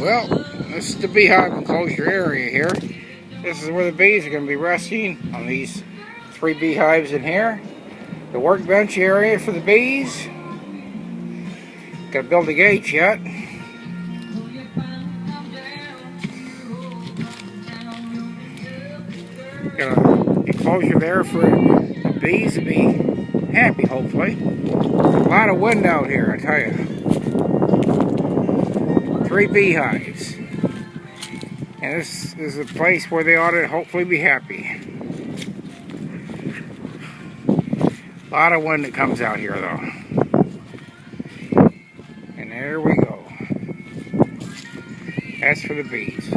Well, this is the beehive enclosure area here. This is where the bees are going to be resting on these 3 beehives in here. The workbench area for the bees. Got to build a gate yet. Got an enclosure there for the bees to be happy, hopefully. A lot of wind out here, I tell you. 3 beehives. And this is a place where they ought to hopefully be happy. A lot of wind that comes out here, though. And there we go. That's for the bees.